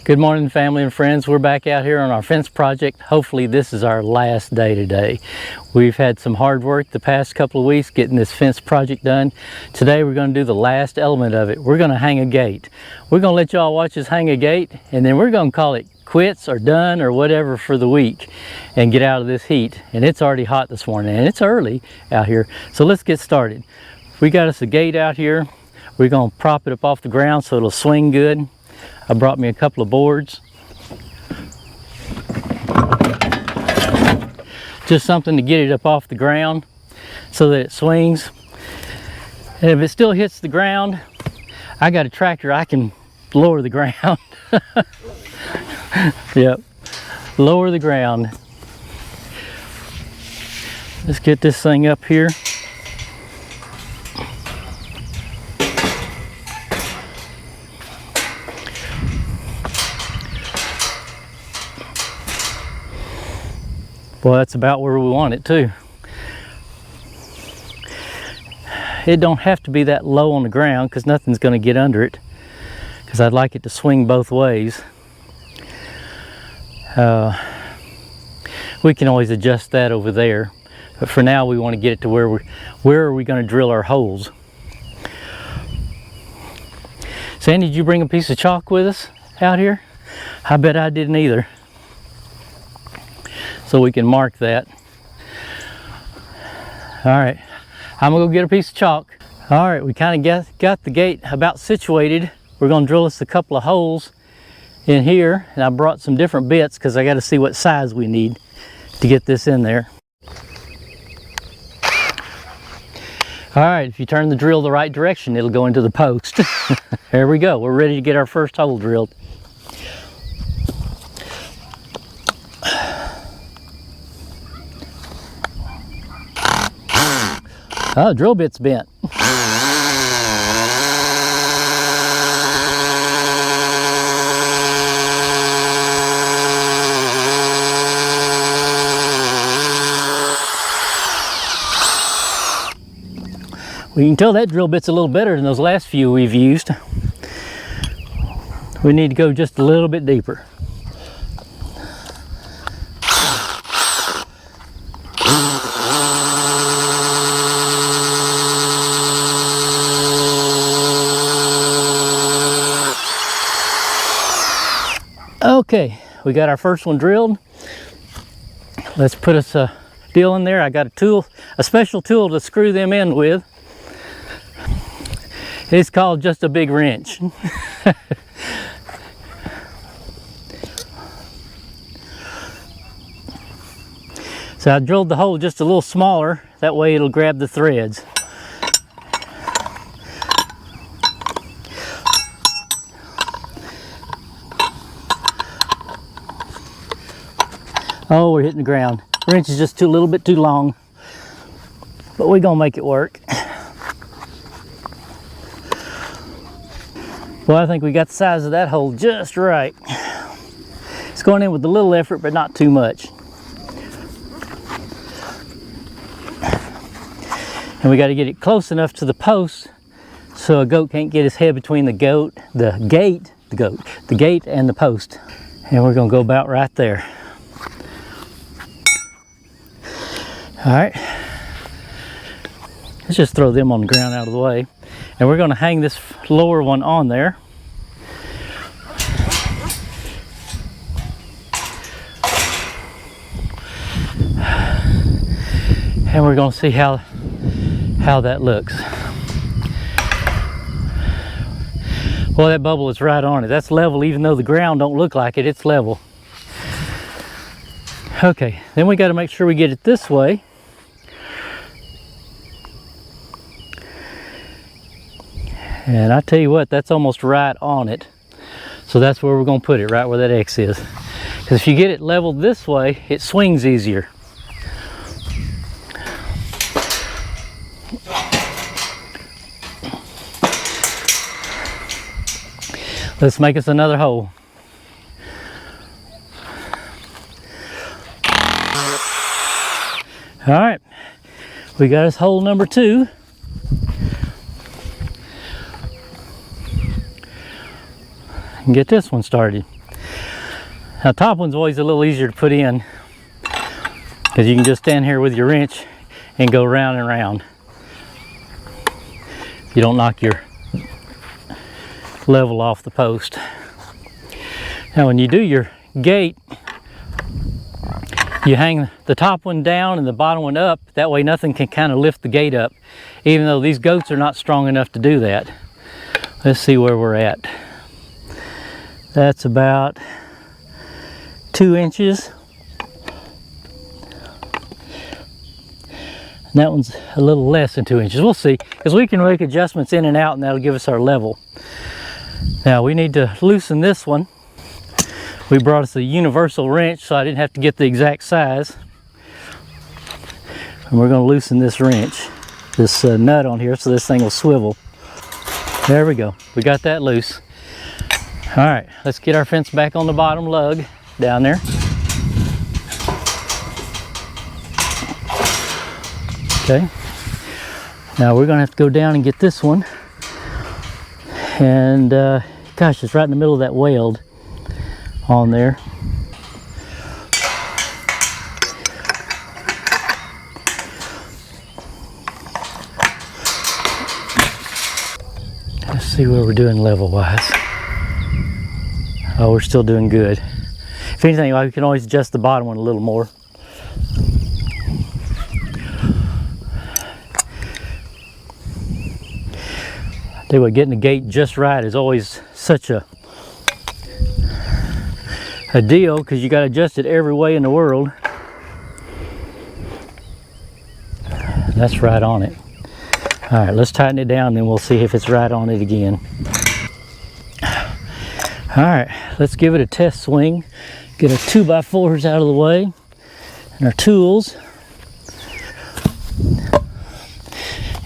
Good morning, family and friends. We're back out here on our fence project. Hopefully this is our last day today. We've had some hard work the past couple of weeks getting this fence project done. Today we're going to do the last element of it. We're going to hang a gate. We're going to let y'all watch us hang a gate, and then we're going to call it quits or done or whatever for the week and get out of this heat. And it's already hot this morning and it's early out here. So let's get started. We got us a gate out here. We're going to prop it up off the ground so it'll swing good. I brought me a couple of boards. Just something to get it up off the ground so that it swings. And if it still hits the ground, I got a tractor, I can lower the ground. Yep, lower the ground. Let's get this thing up here. Well, that's about where we want it too. It don't have to be that low on the ground because nothing's going to get under it, because I'd like it to swing both ways. We can always adjust that over there, but for now we want to get it to where are we going to drill our holes. Sandy, did you bring a piece of chalk with us out here? I bet I didn't either. So we can mark that. All right, I'm gonna go get a piece of chalk. All right, we kind of got the gate about situated. We're gonna drill us a couple of holes in here, and I brought some different bits because I got to see what size we need to get this in there. All right, if you turn the drill the right direction, it'll go into the post. There we go, we're ready to get our first hole drilled. Oh, the drill bit's bent. We can tell that drill bit's a little better than those last few we've used. We need to go just a little bit deeper. Okay, we got our first one drilled. Let's put us a deal in there. I got a tool, a special tool to screw them in with. It's called just a big wrench. So I drilled the hole just a little smaller, that way it'll grab the threads. Oh, we're hitting the ground. The wrench is just a little bit too long, but we're gonna make it work. Well, I think we got the size of that hole just right. It's going in with a little effort, but not too much. And we got to get it close enough to the post so a goat can't get his head between the gate and the post. And we're gonna go about right there. All right, let's just throw them on the ground out of the way. And we're gonna hang this lower one on there. And we're gonna see how that looks. Well, that bubble is right on it. That's level, even though the ground don't look like it, it's level. Okay, then we gotta make sure we get it this way. And I tell you what, that's almost right on it. So that's where we're gonna put it, right where that X is. Because if you get it leveled this way, it swings easier. Let's make us another hole. All right, we got us hole number 2. And get this one started. Now top one's always a little easier to put in because you can just stand here with your wrench and go round and round. You don't knock your level off the post. Now when you do your gate, you hang the top one down and the bottom one up. That way nothing can kind of lift the gate up, even though these goats are not strong enough to do that. Let's see where we're at. That's about 2 inches. And that one's a little less than 2 inches. We'll see, because we can make adjustments in and out and that'll give us our level. Now we need to loosen this one. We brought us a universal wrench so I didn't have to get the exact size. And we're going to loosen this wrench, this nut on here, so this thing will swivel. There we go. We got that loose. All right, let's get our fence back on the bottom lug down there. Okay. Now we're going to have to go down and get this one. And gosh, it's right in the middle of that weld on there. Let's see where we're doing level wise. Oh, we're still doing good. If anything, we can always adjust the bottom one a little more. I tell you what, getting the gate just right is always such a deal, because you got to adjust it every way in the world. That's right on it. All right, let's tighten it down and then we'll see if it's right on it again. All right, let's give it a test swing. Get our 2x4s out of the way and our tools.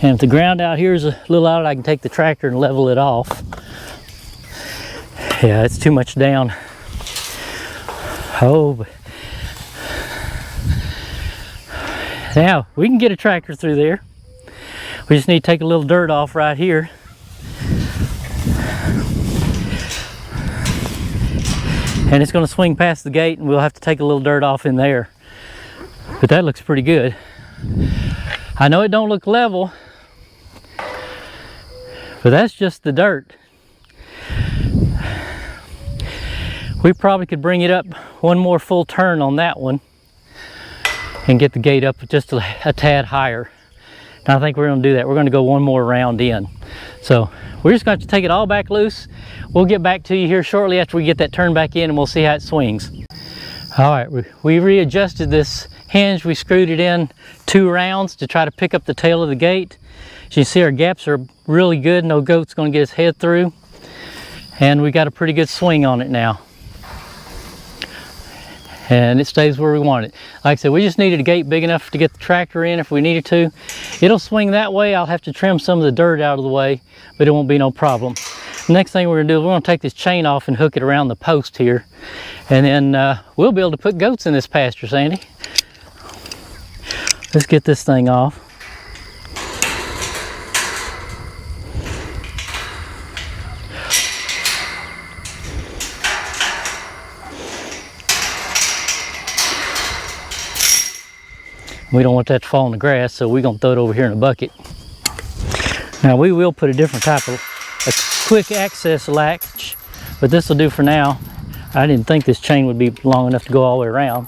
And if the ground out here is a little out, I can take the tractor and level it off. Yeah, it's too much down. Oh, now we can get a tractor through there. We just need to take a little dirt off right here. And it's going to swing past the gate and we'll have to take a little dirt off in there. But that looks pretty good. I know it don't look level, but that's just the dirt. We probably could bring it up one more full turn on that one and get the gate up just a tad higher. And I think we're going to do that. We're going to go one more round in. So we're just going to take it all back loose. We'll get back to you here shortly after we get that turn back in and we'll see how it swings. All right, we readjusted this hinge. We screwed it in 2 rounds to try to pick up the tail of the gate. As you can see, our gaps are really good. No goat's going to get his head through. And we got a pretty good swing on it now. And it stays where we want it. Like I said, we just needed a gate big enough to get the tractor in if we needed to. It'll swing that way. I'll have to trim some of the dirt out of the way, but it won't be no problem. The next thing we're gonna do is we're gonna take this chain off and hook it around the post here. And then we'll be able to put goats in this pasture, Sandy. Let's get this thing off. We don't want that to fall in the grass, so we're gonna throw it over here in a bucket. Now we will put a different type of a quick access latch, but this will do for now. I didn't think this chain would be long enough to go all the way around.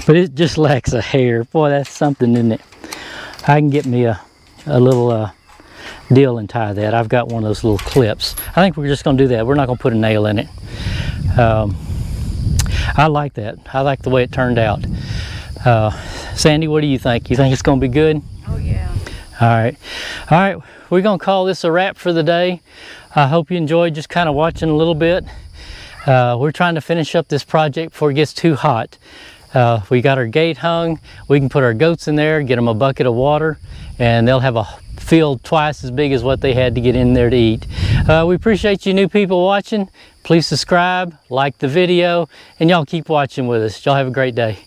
But it just lacks a hair. Boy, that's something, isn't it? I can get me a little deal and tie that. I've got one of those little clips. I think we're just gonna do that. We're not gonna put a nail in it. I like that. I like the way it turned out. Sandy, what do you think? You think it's going to be good? Oh, yeah. All right. All right. We're going to call this a wrap for the day. I hope you enjoyed just kind of watching a little bit. We're trying to finish up this project before it gets too hot. We got our gate hung. We can put our goats in there, get them a bucket of water, and they'll have a field twice as big as what they had to get in there to eat. We appreciate you new people watching. Please subscribe, like the video, and y'all keep watching with us. Y'all have a great day.